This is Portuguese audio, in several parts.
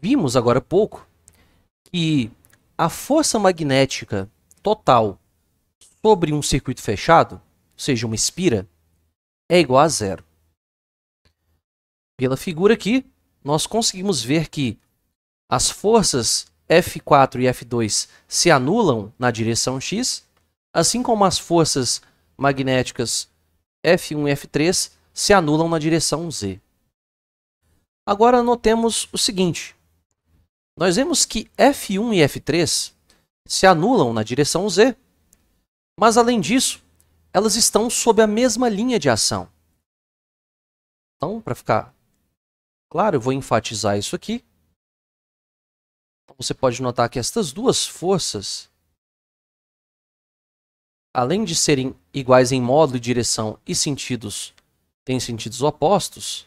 Vimos agora há pouco que a força magnética total sobre um circuito fechado, ou seja, uma espira, é igual a zero. Pela figura aqui, nós conseguimos ver que as forças F4 e F2 se anulam na direção x, assim como as forças magnéticas F1 e F3 se anulam na direção z. Agora notemos o seguinte: nós vemos que F1 e F3 se anulam na direção z, mas além disso, elas estão sob a mesma linha de ação. Então, para ficar claro, eu vou enfatizar isso aqui. Você pode notar que estas duas forças, além de serem iguais em módulo, direção e sentidos, têm sentidos opostos,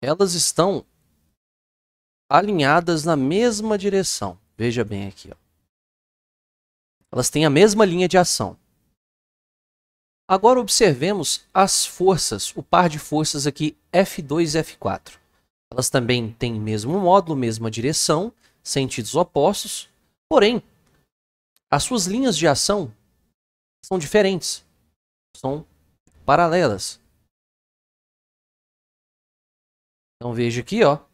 elas estão alinhadas na mesma direção. Veja bem aqui, ó. Elas têm a mesma linha de ação. Agora observemos as forças, o par de forças aqui F2 e F4. Elas também têm mesmo módulo, mesma direção, sentidos opostos, porém, as suas linhas de ação são diferentes, são paralelas. Então veja aqui, ó,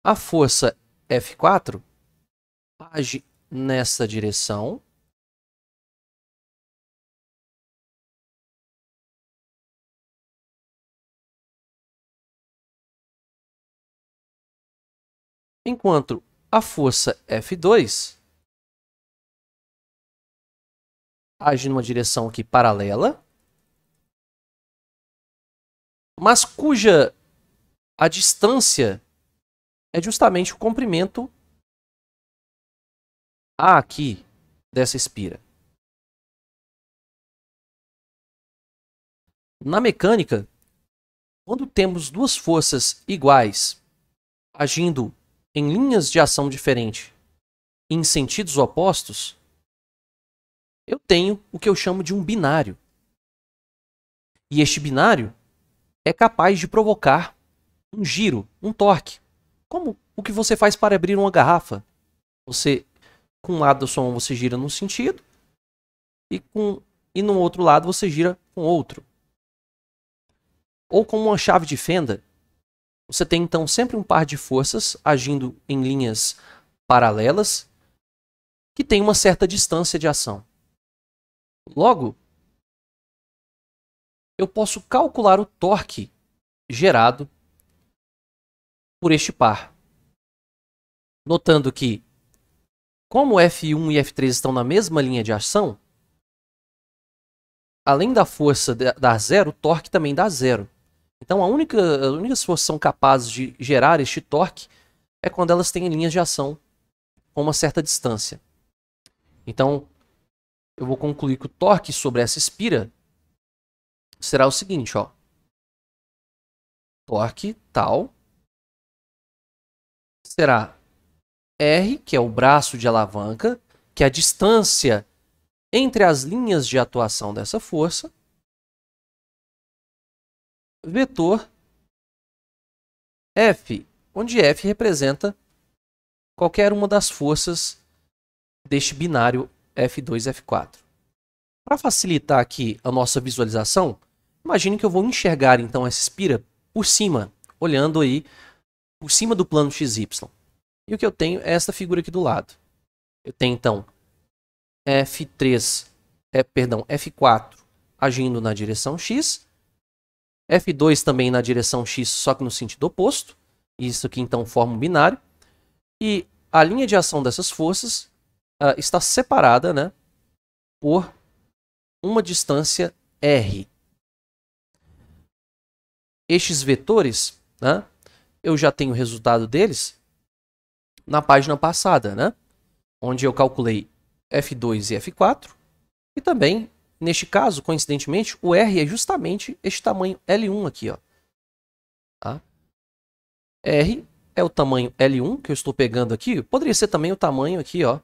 a força F4 age nessa direção, enquanto a força F2 age numa direção aqui paralela, mas cuja a distância é justamente o comprimento A aqui dessa espira. Na mecânica, quando temos duas forças iguais agindo em linhas de ação diferentes em sentidos opostos, eu tenho o que eu chamo de um binário. E este binário é capaz de provocar um giro, um torque. Como o que você faz para abrir uma garrafa. Você, com um lado da sua mão, você gira num sentido e no outro lado você gira com outro. Ou como uma chave de fenda, você tem então sempre um par de forças agindo em linhas paralelas que tem uma certa distância de ação. Logo, eu posso calcular o torque gerado por este par. Notando que, como F1 e F3 estão na mesma linha de ação, além da força dar zero, o torque também dá zero. Então, as únicas forças que são capazes de gerar este torque é quando elas têm linhas de ação com uma certa distância. Então, eu vou concluir que o torque sobre essa espira será o seguinte, ó. Torque tal será R, que é o braço de alavanca, que é a distância entre as linhas de atuação dessa força, vetor F, onde F representa qualquer uma das forças deste binário F2 e F4. Para facilitar aqui a nossa visualização, imagine que eu vou enxergar então essa espira por cima, olhando aí por cima do plano XY. E o que eu tenho é esta figura aqui do lado. Eu tenho então F4 agindo na direção X, F2 também na direção X, só que no sentido oposto. Isso aqui então forma um binário. E a linha de ação dessas forças está separada, né, por uma distância R. Estes vetores, né, eu já tenho o resultado deles na página passada, né, onde eu calculei F2 e F4. E também, neste caso, coincidentemente, o R é justamente este tamanho L1 aqui, ó. Tá? R é o tamanho L1 que eu estou pegando aqui. Poderia ser também o tamanho aqui, ó,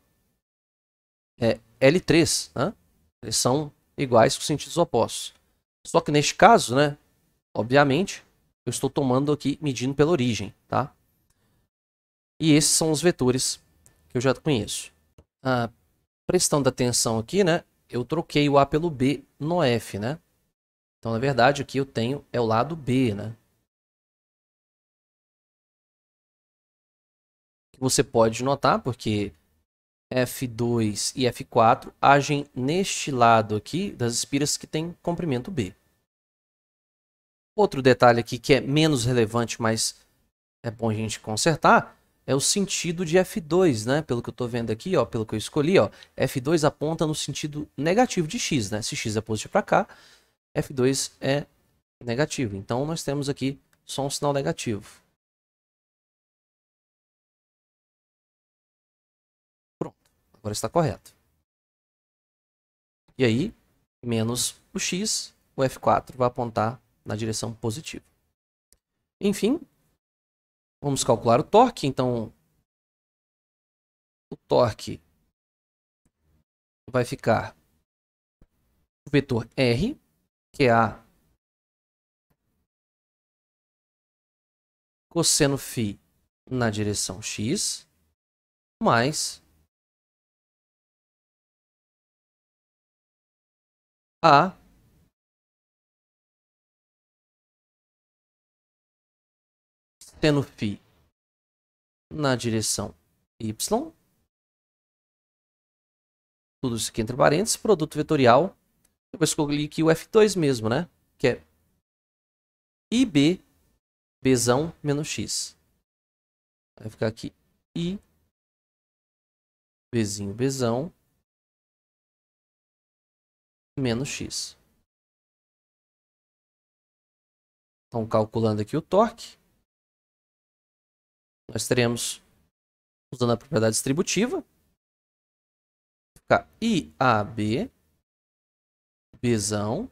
L3, né? Eles são iguais com sentidos opostos. Só que neste caso, né, obviamente, eu estou tomando aqui, medindo pela origem, tá? E esses são os vetores que eu já conheço. Prestando atenção aqui, né? Eu troquei o A pelo B no F, né? Então, na verdade, aqui eu tenho é o lado B, né? Você pode notar, porque F2 e F4 agem neste lado aqui das espiras que tem comprimento B. Outro detalhe aqui que é menos relevante, mas é bom a gente consertar, é o sentido de F2, né? Pelo que eu estou vendo aqui, ó, pelo que eu escolhi, ó, F2 aponta no sentido negativo de x, né? Se x é positivo para cá, F2 é negativo. Então, nós temos aqui só um sinal negativo. Pronto, agora está correto. E aí, menos o x, o F4 vai apontar na direção positiva. Enfim, vamos calcular o torque. Então, o torque vai ficar o vetor R, que é a cosseno φ na direção x, mais a seno φ na direção y, tudo isso aqui entre parênteses, produto vetorial, eu vou escolher aqui o F2 mesmo, né? Que é IB, Bzão menos x. Vai ficar aqui I, Bzinho, Bzão, menos x. Então, calculando aqui o torque, nós teremos, usando a propriedade distributiva, ficar IAB, Bzão,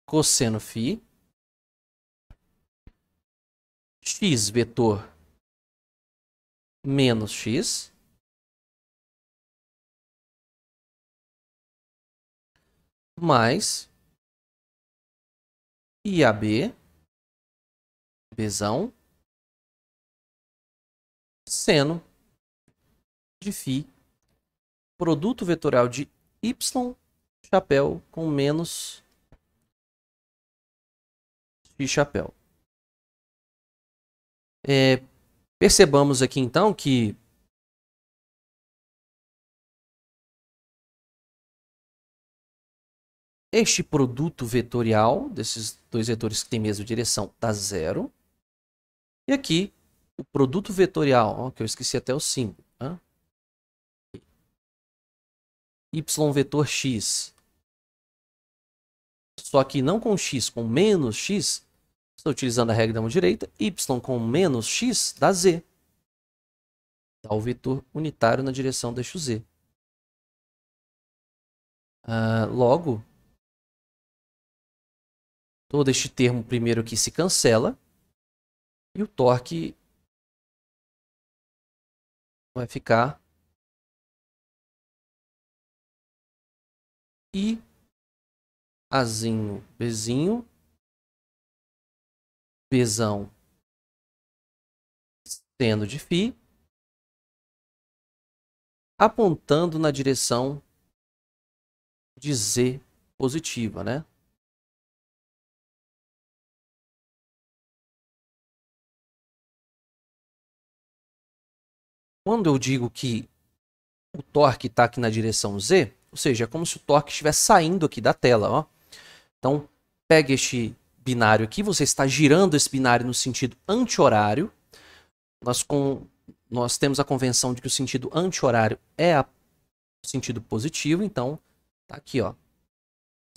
cosseno φ, x vetor menos x, mais IAB, Bzão, seno de φ, produto vetorial de y, chapéu com menos x chapéu. Percebamos aqui então que este produto vetorial desses dois vetores que têm mesma direção dá zero. E aqui o produto vetorial, ó, que eu esqueci até o símbolo, né? Y vetor x, só que não com x, com menos x, estou utilizando a regra da mão direita, y com menos x dá z. Dá o vetor unitário na direção do eixo z. Logo, todo este termo primeiro aqui se cancela e o torque vai ficar I Azinho, Bzinho, Bzão, seno de φ, apontando na direção de z positiva, né? Quando eu digo que o torque está aqui na direção z, ou seja, é como se o torque estivesse saindo aqui da tela, ó. Então, pegue este binário aqui, você está girando esse binário no sentido anti-horário. Nós temos a convenção de que o sentido anti-horário é o sentido positivo, então, tá aqui, ó.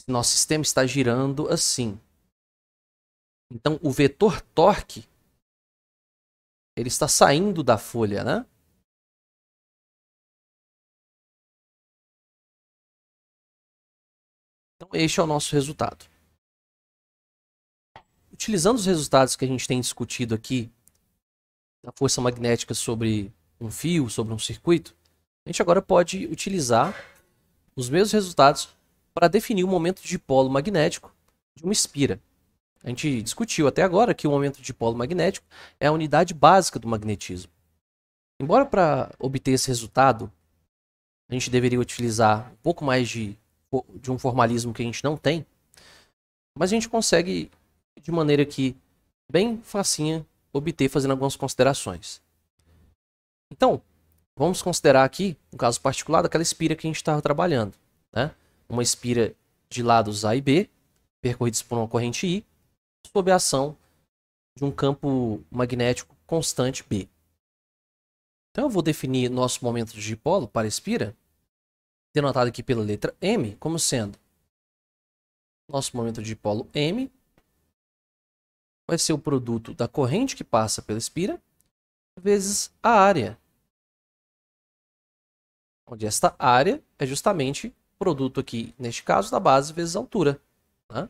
Nosso sistema está girando assim. Então, o vetor torque, ele está saindo da folha, né? Então, este é o nosso resultado. Utilizando os resultados que a gente tem discutido aqui, da força magnética sobre um fio, sobre um circuito, a gente agora pode utilizar os mesmos resultados para definir o momento de dipolo magnético de uma espira. A gente discutiu até agora que o momento de dipolo magnético é a unidade básica do magnetismo. Embora para obter esse resultado, a gente deveria utilizar um pouco mais de um formalismo que a gente não tem, mas a gente consegue, de maneira aqui bem facinha, obter fazendo algumas considerações. Então, vamos considerar aqui, no caso particular, daquela espira que a gente estava trabalhando. Né? Uma espira de lados A e B, percorridos por uma corrente I, sob a ação de um campo magnético constante B. Então eu vou definir nosso momento de dipolo para a espira, denotado aqui pela letra M, como sendo nosso momento de dipolo M vai ser o produto da corrente que passa pela espira vezes a área, onde esta área é justamente o produto aqui, neste caso, da base vezes a altura. Tá?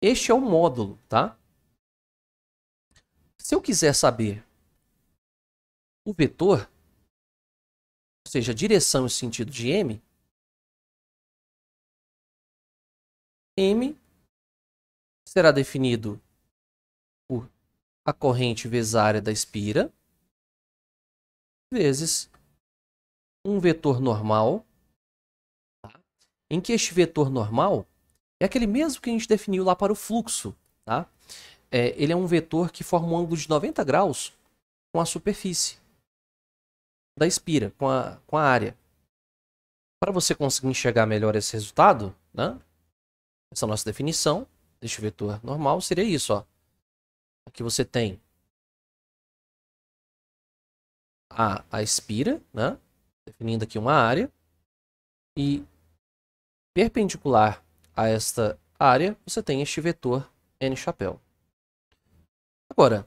Este é o módulo, tá? Se eu quiser saber o vetor, ou seja, a direção e sentido de M, M será definido por a corrente vezes a área da espira, vezes um vetor normal, tá? Em que este vetor normal é aquele mesmo que a gente definiu lá para o fluxo. Tá? Ele é um vetor que forma um ângulo de 90 graus com a superfície da espira, com a área. Para você conseguir enxergar melhor esse resultado, né? Essa nossa definição deste vetor normal seria isso. Ó. Aqui você tem a espira, né? Definindo aqui uma área, e perpendicular a esta área você tem este vetor n chapéu. Agora,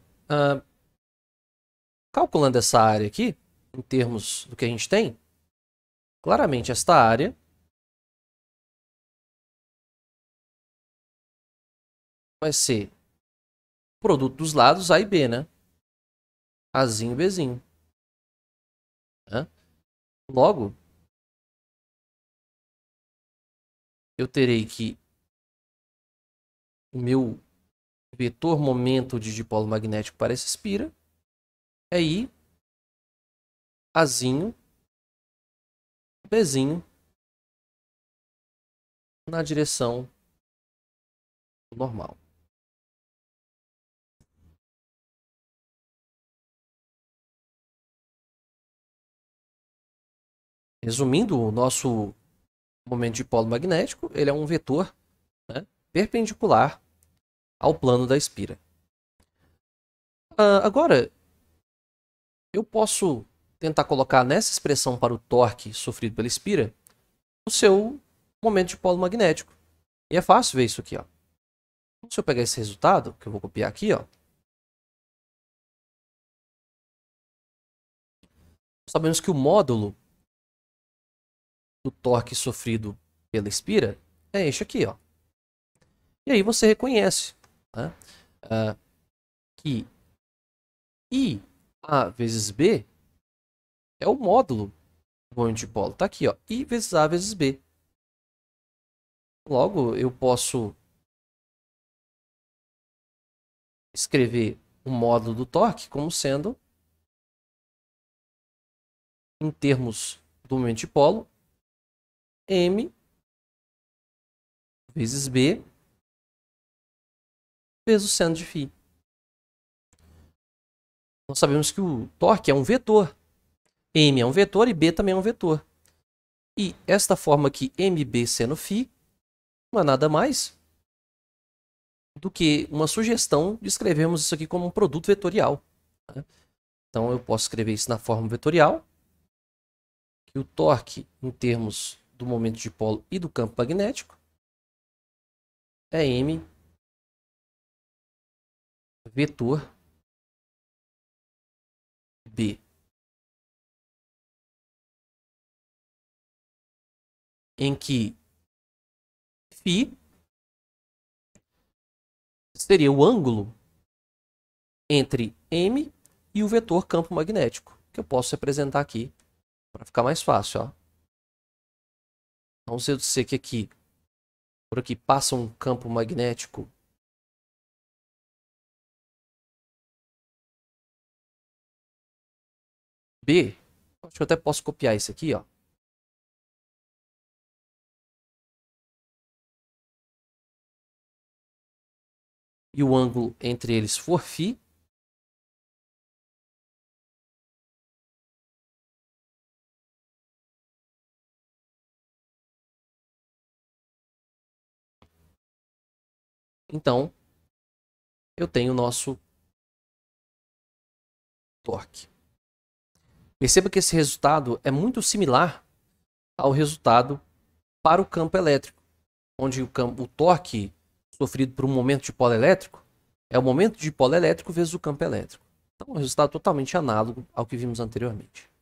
calculando essa área aqui, em termos do que a gente tem, claramente esta área vai ser o produto dos lados A e B, né? Azinho e Bzinho. Né? Logo, eu terei que o meu vetor momento de dipolo magnético para essa espira é I, Azinho, Bzinho na direção normal. Resumindo, o nosso momento de dipolo magnético ele é um vetor, né, perpendicular ao plano da espira. Agora, eu posso tentar colocar nessa expressão para o torque sofrido pela espira o seu momento de dipolo magnético. E é fácil ver isso aqui. Ó. Se eu pegar esse resultado, que eu vou copiar aqui, ó, sabemos que o módulo do torque sofrido pela espira é este aqui. Ó. E aí você reconhece, né, que IA vezes B é o módulo do momento de dipolo. Está aqui, ó, I vezes A vezes B. Logo, eu posso escrever o módulo do torque como sendo, em termos do momento de dipolo, M vezes B vezes o seno de φ. Nós sabemos que o torque é um vetor. M é um vetor e B também é um vetor. E esta forma aqui, MB seno φ, não é nada mais do que uma sugestão de escrevermos isso aqui como um produto vetorial. Né? Então eu posso escrever isso na forma vetorial, que o torque, em termos do momento de dipolo e do campo magnético, é M vetor B. Em que φ seria o ângulo entre M e o vetor campo magnético, que eu posso representar aqui para ficar mais fácil. Ó. Vamos dizer que aqui por aqui passa um campo magnético B. Acho que eu até posso copiar isso aqui, ó. E o ângulo entre eles for φ. Então, eu tenho o nosso torque. Perceba que esse resultado é muito similar ao resultado para o campo elétrico, onde o torque sofrido por um momento de polo elétrico é o momento de polo elétrico vezes o campo elétrico. Então, é um resultado totalmente análogo ao que vimos anteriormente.